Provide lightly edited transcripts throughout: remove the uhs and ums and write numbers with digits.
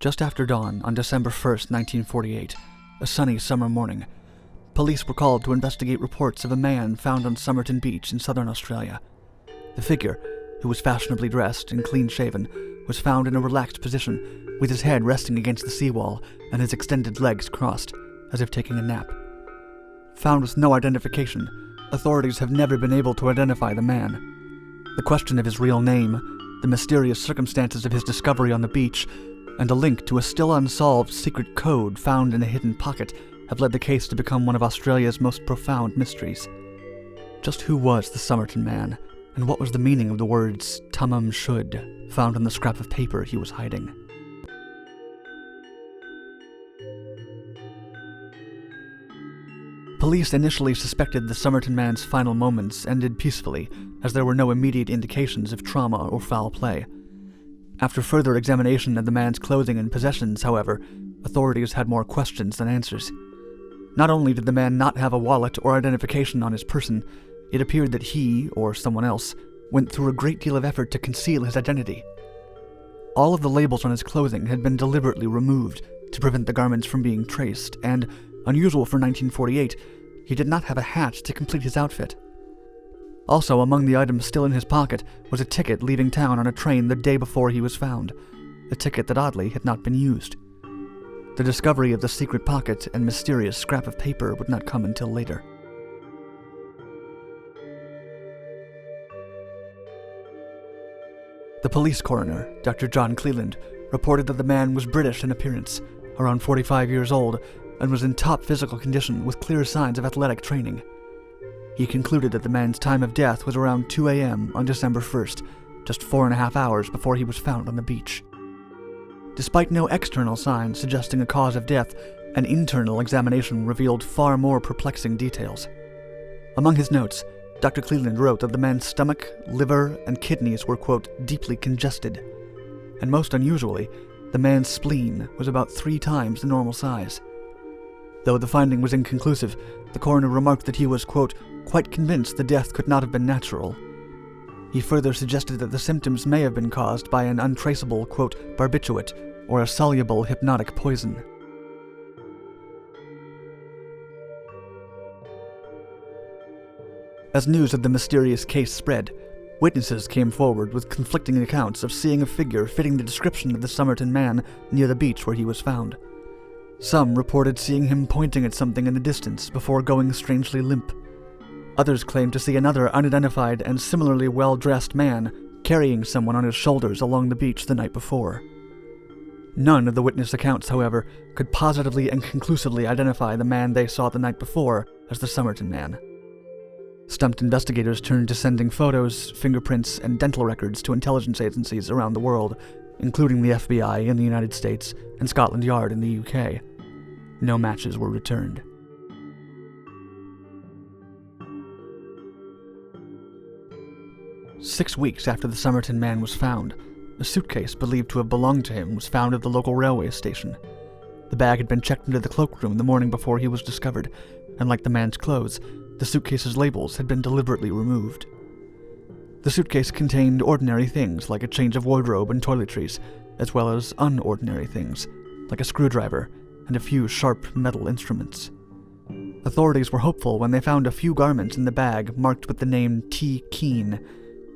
Just after dawn on December 1st, 1948, a sunny summer morning, police were called to investigate reports of a man found on Somerton Beach in southern Australia. The figure, who was fashionably dressed and clean-shaven, was found in a relaxed position, with his head resting against the seawall and his extended legs crossed, as if taking a nap. Found with no identification, authorities have never been able to identify the man. The question of his real name, the mysterious circumstances of his discovery on the beach, and a link to a still unsolved secret code found in a hidden pocket have led the case to become one of Australia's most profound mysteries. Just who was the Somerton Man, and what was the meaning of the words Tamam Shud found on the scrap of paper he was hiding? Police initially suspected the Somerton Man's final moments ended peacefully, as there were no immediate indications of trauma or foul play. After further examination of the man's clothing and possessions, however, authorities had more questions than answers. Not only did the man not have a wallet or identification on his person, it appeared that he, or someone else, went through a great deal of effort to conceal his identity. All of the labels on his clothing had been deliberately removed to prevent the garments from being traced, and, unusual for 1948, he did not have a hat to complete his outfit. Also, among the items still in his pocket was a ticket leaving town on a train the day before he was found, a ticket that oddly had not been used. The discovery of the secret pocket and mysterious scrap of paper would not come until later. The police coroner, Dr. John Cleland, reported that the man was British in appearance, around 45 years old, and was in top physical condition with clear signs of athletic training. He concluded that the man's time of death was around 2 a.m. on December 1st, just 4.5 hours before he was found on the beach. Despite no external signs suggesting a cause of death, an internal examination revealed far more perplexing details. Among his notes, Dr. Cleland wrote that the man's stomach, liver, and kidneys were, quote, deeply congested. And most unusually, the man's spleen was about 3 times the normal size. Though the finding was inconclusive, the coroner remarked that he was, quote, quite convinced the death could not have been natural. He further suggested that the symptoms may have been caused by an untraceable, quote, barbiturate, or a soluble hypnotic poison. As news of the mysterious case spread, witnesses came forward with conflicting accounts of seeing a figure fitting the description of the Somerton Man near the beach where he was found. Some reported seeing him pointing at something in the distance before going strangely limp. Others claimed to see another unidentified and similarly well-dressed man carrying someone on his shoulders along the beach the night before. None of the witness accounts, however, could positively and conclusively identify the man they saw the night before as the Somerton Man. Stumped investigators turned to sending photos, fingerprints, and dental records to intelligence agencies around the world, including the FBI in the United States and Scotland Yard in the UK. No matches were returned. "6 weeks after the Somerton Man was found, a suitcase believed to have belonged to him was found at the local railway station. The bag had been checked into the cloakroom the morning before he was discovered, and like the man's clothes, the suitcase's labels had been deliberately removed. The suitcase contained ordinary things like a change of wardrobe and toiletries, as well as unordinary things, like a screwdriver and a few sharp metal instruments. Authorities were hopeful when they found a few garments in the bag marked with the name T. Keane,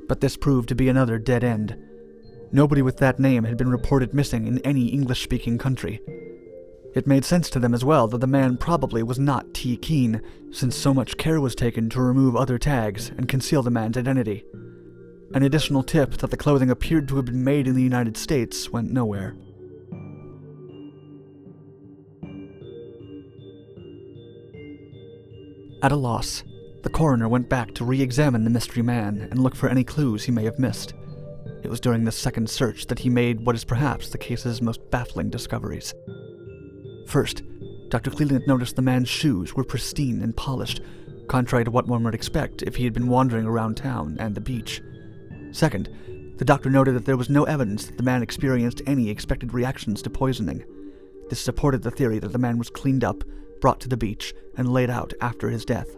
but this proved to be another dead end. Nobody with that name had been reported missing in any English-speaking country. It made sense to them as well that the man probably was not T. Keane, since so much care was taken to remove other tags and conceal the man's identity. An additional tip that the clothing appeared to have been made in the United States went nowhere. At a loss, the coroner went back to re-examine the mystery man and look for any clues he may have missed. It was during this second search that he made what is perhaps the case's most baffling discoveries. First, Dr. Cleland noticed the man's shoes were pristine and polished, contrary to what one would expect if he had been wandering around town and the beach. Second, the doctor noted that there was no evidence that the man experienced any expected reactions to poisoning. This supported the theory that the man was cleaned up, brought to the beach, and laid out after his death.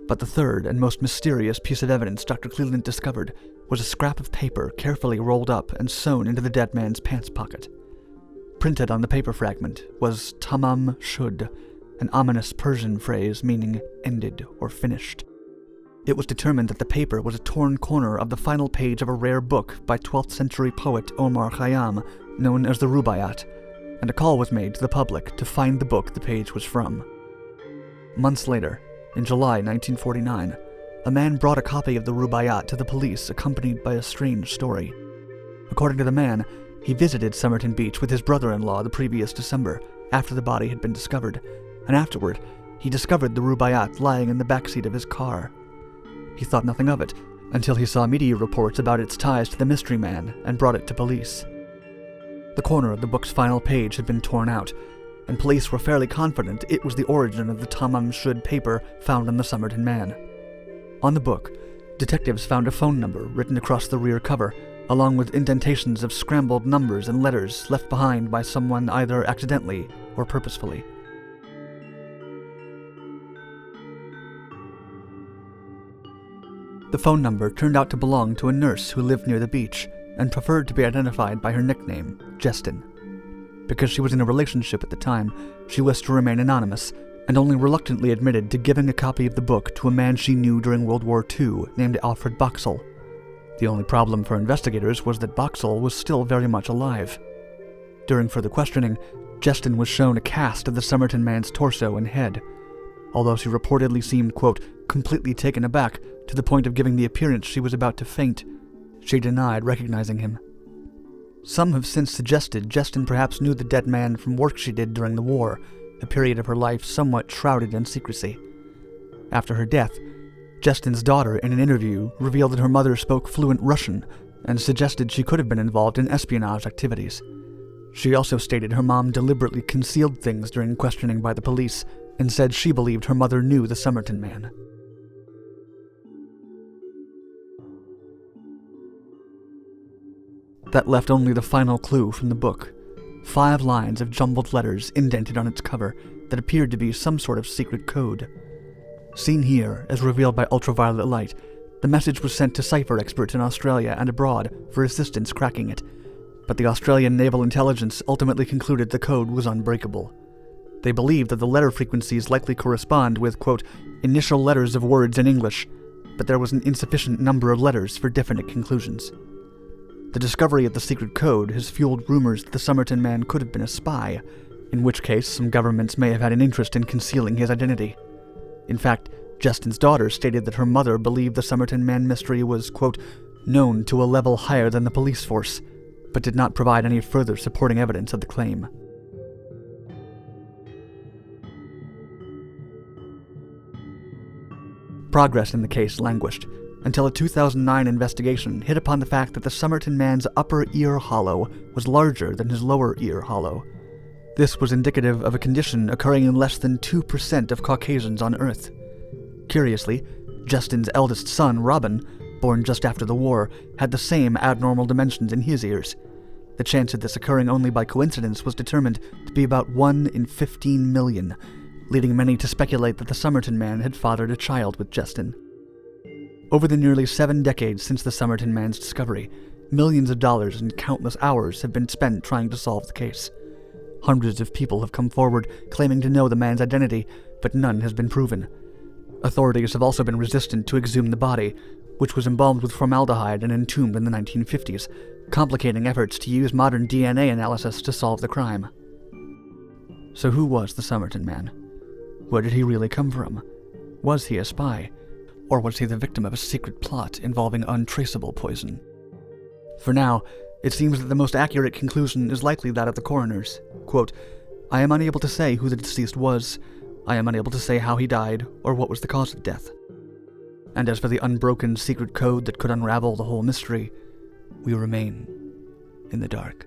But the third and most mysterious piece of evidence Dr. Cleland discovered was a scrap of paper carefully rolled up and sewn into the dead man's pants pocket. printed on the paper fragment was Tamam Shud, an ominous Persian phrase meaning ended or finished. It was determined that the paper was a torn corner of the final page of a rare book by 12th century poet Omar Khayyam, known as the Rubaiyat, and a call was made to the public to find the book the page was from. Months later, in July 1949, a man brought a copy of the Rubaiyat to the police accompanied by a strange story. According to the man, he visited Somerton Beach with his brother-in-law the previous December, after the body had been discovered, and afterward, he discovered the Rubaiyat lying in the backseat of his car. He thought nothing of it, until he saw media reports about its ties to the mystery man and brought it to police. The corner of the book's final page had been torn out, and police were fairly confident it was the origin of the Tamam Shud paper found on the Somerton Man. On the book, detectives found a phone number written across the rear cover, along with indentations of scrambled numbers and letters left behind by someone either accidentally or purposefully. The phone number turned out to belong to a nurse who lived near the beach and preferred to be identified by her nickname, Jestin. Because she was in a relationship at the time, she wished to remain anonymous, and only reluctantly admitted to giving a copy of the book to a man she knew during World War II named Alfred Boxall. The only problem for investigators was that Boxall was still very much alive. During further questioning, Jestin was shown a cast of the Somerton Man's torso and head. Although she reportedly seemed, quote, completely taken aback to the point of giving the appearance she was about to faint, she denied recognizing him. Some have since suggested Jestin perhaps knew the dead man from work she did during the war, a period of her life somewhat shrouded in secrecy. After her death, Jestin's daughter, in an interview, revealed that her mother spoke fluent Russian and suggested she could have been involved in espionage activities. She also stated her mom deliberately concealed things during questioning by the police and said she believed her mother knew the Somerton Man. That left only the final clue from the book. 5 lines of jumbled letters indented on its cover that appeared to be some sort of secret code. Seen here, as revealed by ultraviolet light, the message was sent to cipher experts in Australia and abroad for assistance cracking it, but the Australian Naval Intelligence ultimately concluded the code was unbreakable. They believed that the letter frequencies likely correspond with, quote, initial letters of words in English, but there was an insufficient number of letters for definite conclusions. The discovery of the secret code has fueled rumors that the Somerton Man could have been a spy, in which case some governments may have had an interest in concealing his identity. In fact, Jestin's daughter stated that her mother believed the Somerton Man mystery was, quote, known to a level higher than the police force, but did not provide any further supporting evidence of the claim. Progress in the case languished, until a 2009 investigation hit upon the fact that the Somerton Man's upper ear hollow was larger than his lower ear hollow. This was indicative of a condition occurring in less than 2% of Caucasians on Earth. Curiously, Jestin's eldest son, Robin, born just after the war, had the same abnormal dimensions in his ears. The chance of this occurring only by coincidence was determined to be about 1 in 15 million, leading many to speculate that the Somerton Man had fathered a child with Jestin. Over the nearly 7 decades since the Somerton Man's discovery, millions of dollars and countless hours have been spent trying to solve the case. Hundreds of people have come forward claiming to know the man's identity, but none has been proven. Authorities have also been resistant to exhume the body, which was embalmed with formaldehyde and entombed in the 1950s, complicating efforts to use modern DNA analysis to solve the crime. So who was the Somerton Man? Where did he really come from? Was he a spy? Or was he the victim of a secret plot involving untraceable poison? For now, it seems that the most accurate conclusion is likely that of the coroners. Quote, I am unable to say who the deceased was. I am unable to say how he died or what was the cause of death. And as for the unbroken secret code that could unravel the whole mystery, we remain in the dark.